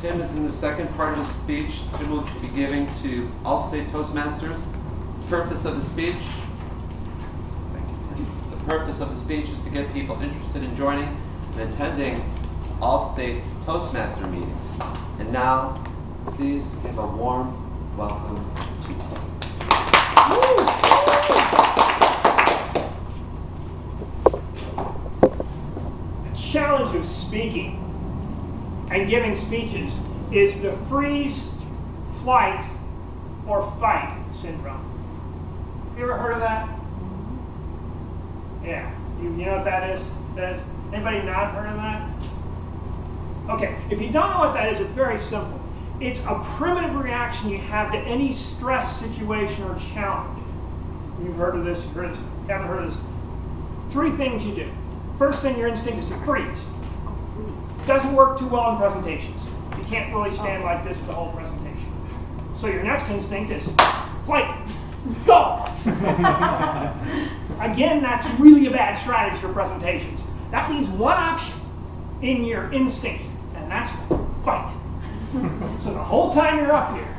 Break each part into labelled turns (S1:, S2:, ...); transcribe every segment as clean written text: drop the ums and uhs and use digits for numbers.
S1: Tim is in the second part of his speech. Tim will be giving to All-State Toastmasters. The purpose of the speech, the purpose of the speech is to get people interested in joining and attending All-State Toastmaster meetings. And now, please give a warm welcome to Tim.
S2: The challenge of speaking and giving speeches is the freeze, flight, or fight syndrome. Have you ever heard of that? Yeah. You know what that is? Anybody not heard of that? Okay. If you don't know what that is, it's very simple. It's a primitive reaction you have to any stress situation or challenge. You've heard of this, you've heard of this, haven't heard of this. 3 things you do. First thing, your instinct is to freeze. Doesn't work too well in presentations. You can't really stand like this the whole presentation. So your next instinct is flight, go. Again, that's really a bad strategy for presentations. That leaves one option in your instinct, and that's fight. So the whole time you're up here,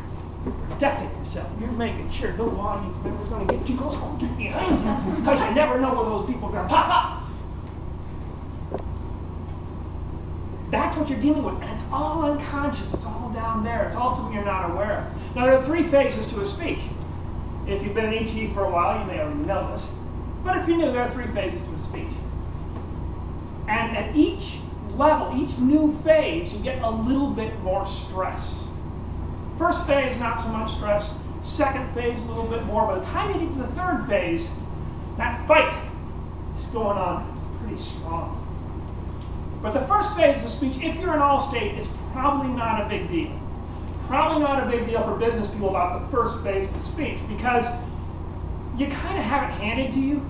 S2: you're protecting yourself. You're making sure no audience member's going to get too close. Oh, get behind you, because you never know where those people are going to pop up. That's what you're dealing with, and it's all unconscious. It's all down there. It's all something you're not aware of. Now, there are 3 phases to a speech. If you've been in ET for a while, you may already know this. But if you're new, there are 3 phases to a speech. And at each level, each new phase, you get a little bit more stress. First phase, not so much stress. Second phase, a little bit more. By the time you get to the 3rd phase, that fight is going on pretty strong. But the first phase of the speech, if you're in All-State, is probably not a big deal. Probably not a big deal for business people about the first phase of the speech, because you kind of have it handed to you.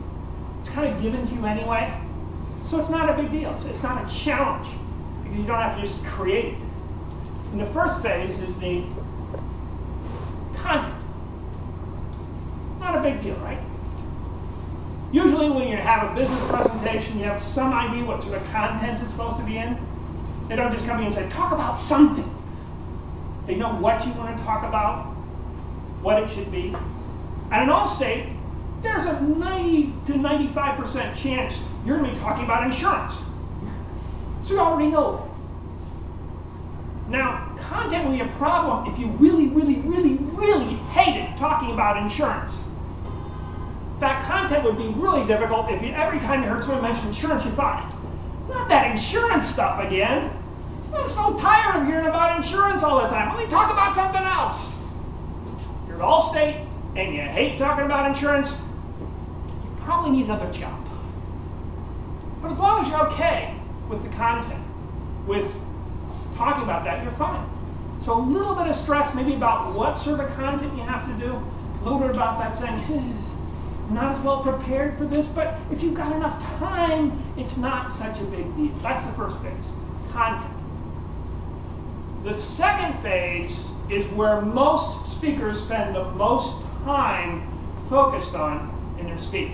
S2: It's kind of given to you anyway. So it's not a big deal. It's not a challenge, because you don't have to just create it. And the first phase is the content. Not a big deal, right? Usually when you have a business presentation, you have some idea what sort of content is supposed to be in. They don't just come in and say, talk about something. They know what you want to talk about, what it should be. At an All-State, there's a 90 to 95% chance you're going to be talking about insurance. So you already know that. Now, content will be a problem if you really, really, really, really hated talking about insurance. That content would be really difficult if every time you heard someone mention insurance, you thought, not that insurance stuff again. I'm so tired of hearing about insurance all the time. Let me talk about something else. If you're at All-State and you hate talking about insurance, you probably need another job. But as long as you're okay with the content, with talking about that, you're fine. So a little bit of stress maybe about what sort of content you have to do, a little bit about that saying, not as well prepared for this, but if you've got enough time, it's not such a big deal. That's the first phase, content. The second phase is where most speakers spend the most time focused on in their speech.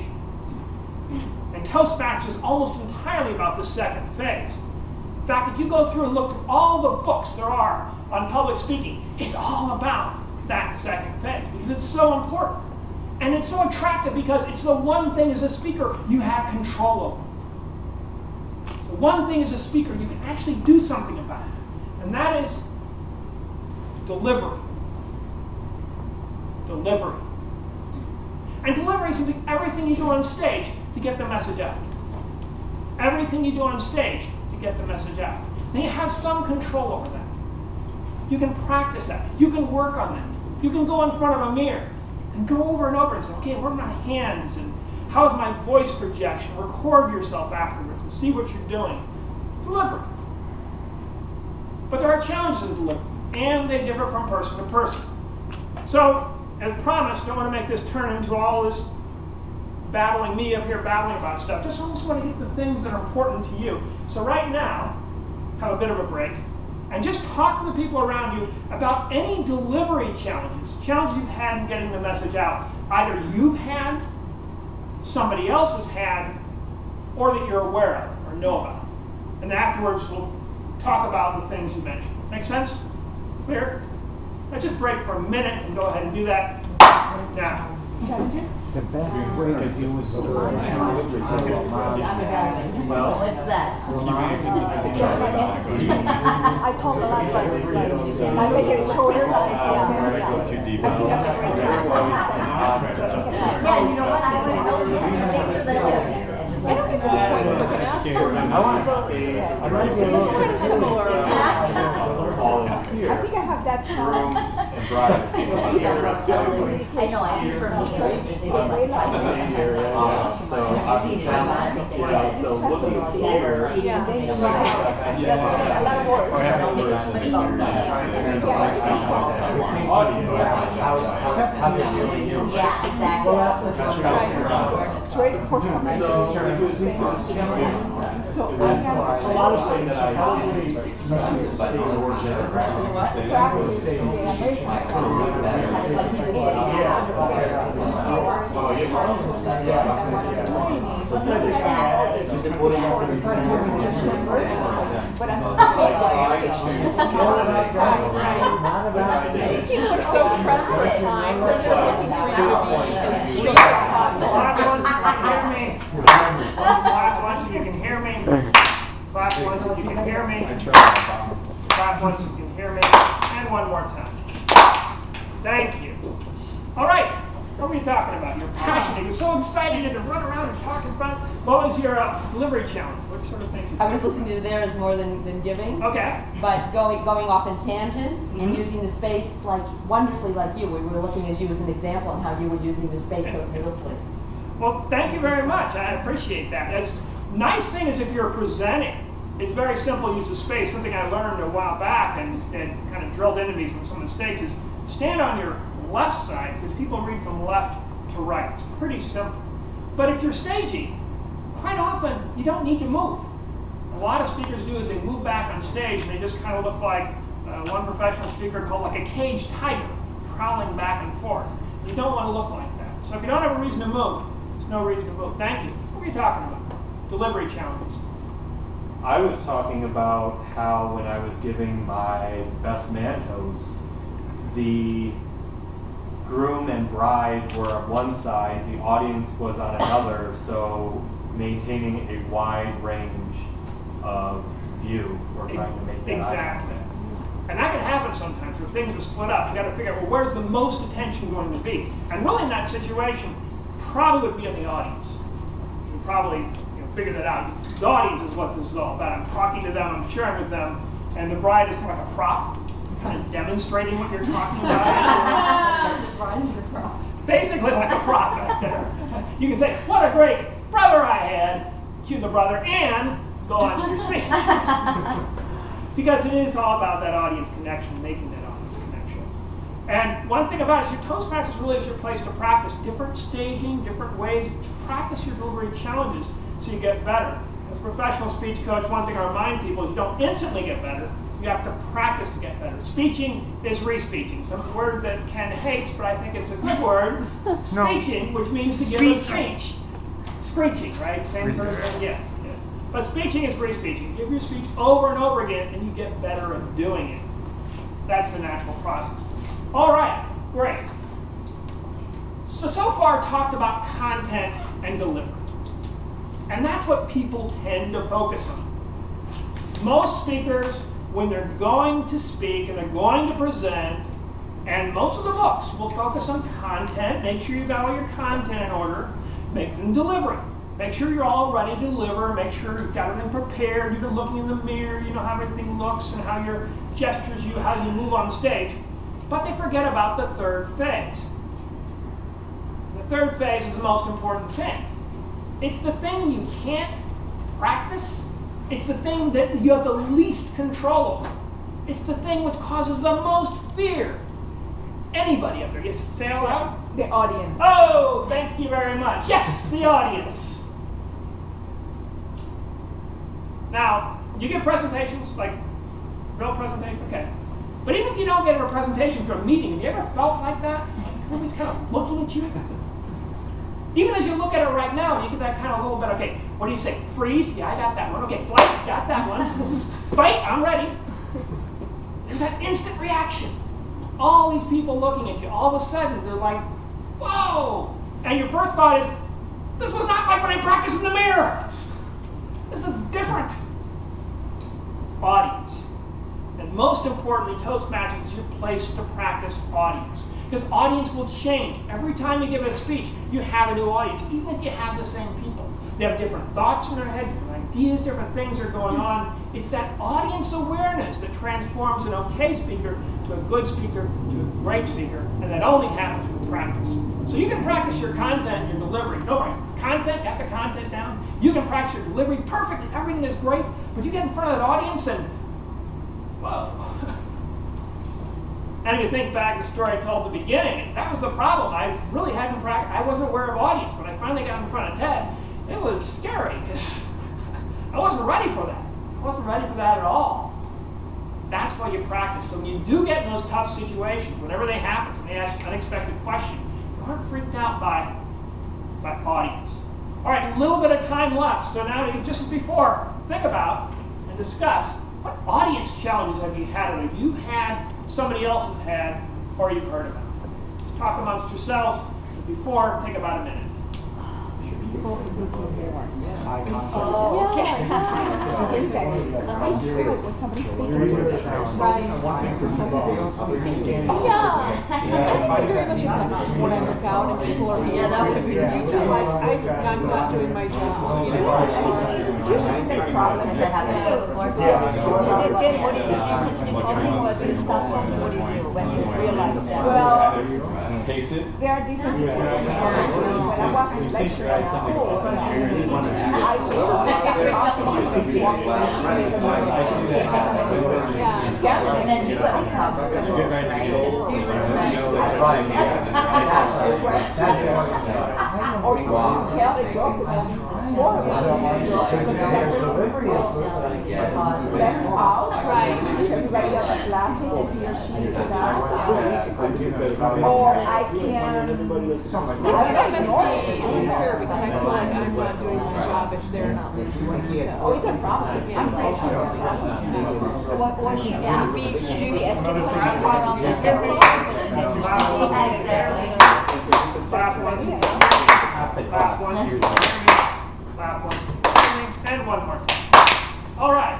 S2: And Toastmasters is almost entirely about the second phase. In fact, if you go through and look at all the books there are on public speaking, it's all about that second phase because it's so important. And it's so attractive because it's the one thing as a speaker you have control over. It's the one thing as a speaker you can actually do something about it. And that is delivery. Delivery. And delivery is simply everything you do on stage to get the message out. Everything you do on stage to get the message out. And you have some control over that. You can practice that. You can work on that. You can go in front of a mirror and go over and over and say, okay, where are my hands? And how's my voice projection? Record yourself afterwards and see what you're doing. Deliver. But there are challenges in delivery, and they differ from person to person. So, as promised, don't want to make this turn into all this babbling, me up here babbling about stuff. Just almost want to get the things that are important to you. So right now, have a bit of a break, and just talk to the people around you about any delivery challenges you've had in getting the message out. Either you've had, somebody else has had, or that you're aware of or know about. And afterwards, we'll talk about the things you mentioned. Make sense? Clear? Let's just break for a minute and go ahead and do that now.
S3: Challenges?
S4: The best way to deal with the word.
S3: Well, what's that?
S5: I talk a lot like this, I make it shorter,
S3: Go too deep. Yeah, you know what? I want to know things are the tips.
S5: I don't get to the point where it's an
S4: I want to
S5: kind of similar. I think I have that challenge.
S4: and brides.
S3: I know, I hear from
S4: So looking here.
S5: A lot of words.
S3: Yeah, exactly.
S5: Straight for something. So I have
S4: A lot of things that I
S5: but I'm people are so pressed for time that they're looking around as short as possible.
S2: Clap once if you can hear me. Clap once if you can hear me. Clap once if you can hear me. And one more time. Thank you. All right. What were you talking about? You're passionate. You're so excited to run around and talk about. What was your delivery challenge? What sort of thing?
S6: I was listening to theirs more than giving,
S2: Okay.
S6: but going off in tangents and using the space like wonderfully like you. We were looking at you as an example and how you were using the space so beautifully.
S2: Well, thank you very much. I appreciate that. That's nice thing is if you're presenting, it's very simple use of space. Something I learned a while back and kind of drilled into me from some mistakes is stand on your left side because people read from left to right. It's pretty simple. But if you're staging, quite often you don't need to move. A lot of speakers do is they move back on stage and they just kind of look like one professional speaker called like a caged tiger prowling back and forth. You don't want to look like that. So if you don't have a reason to move, there's no reason to move. Thank you. What were you talking about? Delivery challenges.
S4: I was talking about how when I was giving my best man toast, the groom and bride were on one side, the audience was on another, so maintaining a wide range of view, we're trying to make that.
S2: Exactly. And that can happen sometimes where things are split up. You got to figure out, well, where's the most attention going to be? And really in that situation, probably would be in the audience. You probably figure that out. The audience is what this is all about. I'm talking to them, I'm sharing with them, and the bride is kind of like a prop, kind of demonstrating what you're talking about.
S6: The bride is the prop.
S2: Basically like a prop back there. You can say, what a great brother I had, cue the brother, and go on with your speech. Because it is all about that audience connection, making that audience connection. And one thing about it is your Toastmasters really is your place to practice different staging, different ways to practice your delivery challenges so you get better. As a professional speech coach, one thing I remind people is you don't instantly get better. You have to practice to get better. Speeching is re-speeching. Some word that Ken hates, but I think it's a good word. Speeching, which means to give a speech. Screeching, right? Same sort of thing, yes. But speeching is re-speeching. Give your speech over and over again, and you get better at doing it. That's the natural process. All right, great. So far talked about content and delivery. And that's what people tend to focus on. Most speakers, when they're going to speak and they're going to present, and most of the books will focus on content. Make sure you've got all your content in order. Make them delivery. Make sure you're all ready to deliver. Make sure you've got everything prepared. You've been looking in the mirror. You know how everything looks and how your gestures, how you move on stage. But they forget about the third phase. The third phase is the most important thing. It's the thing you can't practice. It's the thing that you have the least control over. It's the thing which causes the most fear. Anybody up there? Yes, say it out loud.
S5: The audience.
S2: Oh, thank you very much. Yes, the audience. Now, you get presentations, like real presentations, okay. But even if you don't get a presentation for a meeting, have you ever felt like that? Everybody's kind of looking at you. Even as you look at it right now, you get that kind of little bit, okay, what do you say? Freeze? Yeah, I got that one. Okay, flight? Got that one. Fight? I'm ready. There's that instant reaction. All these people looking at you, all of a sudden, they're like, whoa! And your first thought is, this was not like when I practiced in the mirror. This is different. Audience. And most importantly, Toastmasters is your place to practice audience. Because audience will change. Every time you give a speech, you have a new audience, even if you have the same people. They have different thoughts in their head, different ideas, different things are going on. It's that audience awareness that transforms an okay speaker to a good speaker to a great speaker, and that only happens with practice. So you can practice your content, your delivery. Don't worry, content, got the content down. You can practice your delivery perfectly, everything is great, but you get in front of that audience and, whoa. And if you think back to the story I told at the beginning, that was the problem. I really hadn't practiced, I wasn't aware of audience. When I finally got in front of Ted, it was scary because I wasn't ready for that. I wasn't ready for that at all. That's why you practice. So when you do get in those tough situations, whenever they happen, when they ask an unexpected question, you aren't freaked out by audience. All right, a little bit of time left. So now, just as before, think about and discuss what audience challenges have you had, or have you had, somebody else has had, or you've heard about. Just talk amongst yourselves. Before, take about a minute.
S5: I'm not doing my job.
S3: Then what do you do? You continue talking or do you stop talking? What do you do when you realize that?
S5: Well,
S7: Pace it.
S5: there are different situations. When I was in lecture at school,
S6: And then you put me cover for listening, right? It's usually the
S5: or you tell the joke, which is horrible. Left out, right? Everybody else is laughing and he or she is not. Or I can. I don't know. Insecure because I feel like I'm not doing my job if they're not listening. Oh, it's a problem. I'm glad
S3: What should you be? Should you be asking the question more on the tempo? Exactly.
S2: Clap once. Clap once. Clap once. And one more time. All right.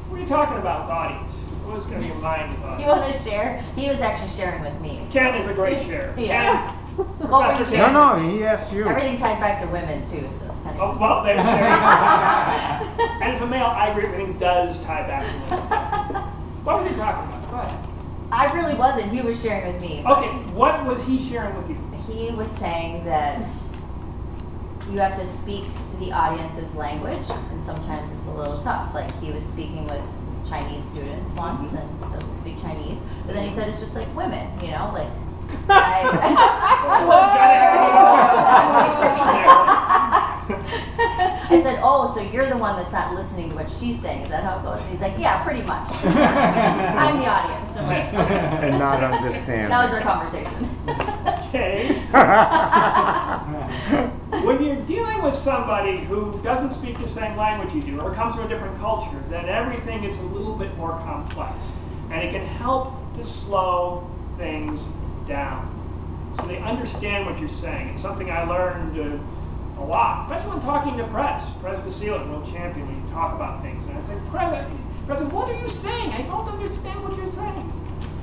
S2: What are you talking about, audience? What's going to be your mind about?
S6: You want to share? He was actually sharing with me. So.
S2: Ken is a great sharer.
S6: Yeah.
S2: Ken,
S6: What were you
S2: Professor
S6: sharing?
S8: No, he asked you.
S6: Everything ties back to women too, so it's kind of.
S2: Oh, well, there you go. And as a male, I agree everything does tie back to women. What was he talking about? Go ahead.
S6: I really wasn't. He was sharing with me.
S2: Okay, what was he sharing with you?
S6: He was saying that you have to speak the audience's language, and sometimes it's a little tough. Like he was speaking with Chinese students once, and doesn't speak Chinese. But then he said it's just like women, you know, like. I said, oh, so you're the one that's not listening to what she's saying. Is that how it goes? And he's like, yeah, pretty much. I'm the audience. I'm like, okay.
S8: And not understand.
S6: That was our conversation.
S2: Okay. When you're dealing with somebody who doesn't speak the same language you do, or comes from a different culture, then everything gets a little bit more complex. And it can help to slow things down, so they understand what you're saying. It's something I learned a lot, especially when talking to Prez Vasile, world champion, when you talk about things. And I'd say, Prez, what are you saying? I don't understand what you're saying.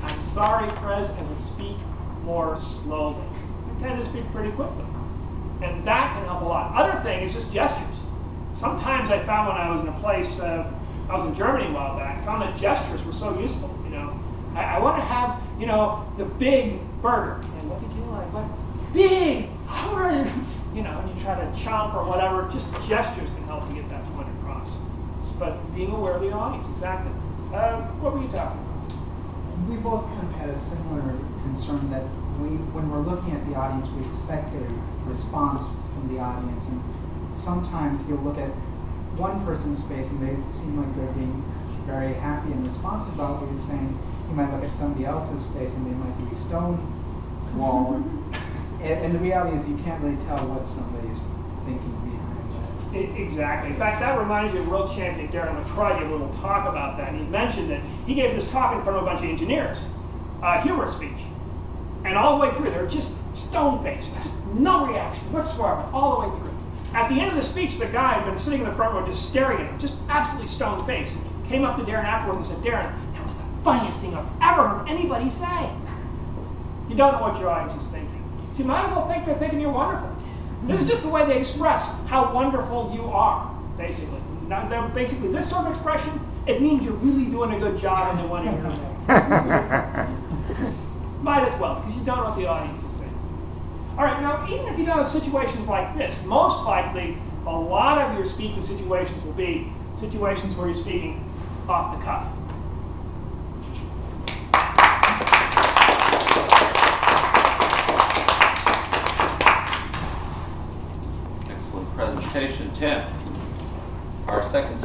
S2: I'm sorry, Prez, and we speak more slowly. I tend to speak pretty quickly. And that can help a lot. Other thing is just gestures. Sometimes I found when I was in a place, I was in Germany a while back, I found that gestures were so useful, you know. I want to have, you know, the big burger. And what did you like? What? Big! You know, and you try to chomp or whatever, just gestures can help to get that point across. But being aware of the audience, exactly. What were you talking about?
S9: We both kind of had a similar concern that when we're looking at the audience, we expect a response from the audience. And sometimes you'll look at one person's face and they seem like they're being very happy and responsive about what you're saying. You might look at somebody else's face and they might be stonewalled. And the reality is you can't really tell what somebody's thinking behind that.
S2: Exactly. In fact, that reminds me of world champion Darren LaCroix gave a little talk about that. And he mentioned that he gave this talk in front of a bunch of engineers, humor speech. And all the way through, they were just stone-faced, just no reaction whatsoever, all the way through. At the end of the speech, the guy had been sitting in the front row just staring at him, just absolutely stone-faced. Came up to Darren afterwards and said, Darren, that was the funniest thing I've ever heard anybody say. You don't know what your audience is thinking. So you might as well think they're thinking you're wonderful. This is just the way they express how wonderful you are, basically. Now, basically, this sort of expression, it means you're really doing a good job and they want to hear more. Might as well, because you don't know what the audience is thinking. All right, now, even if you don't have situations like this, most likely, a lot of your speaking situations will be situations where you're speaking off the cuff.
S1: Excellent presentation, Tim. Our second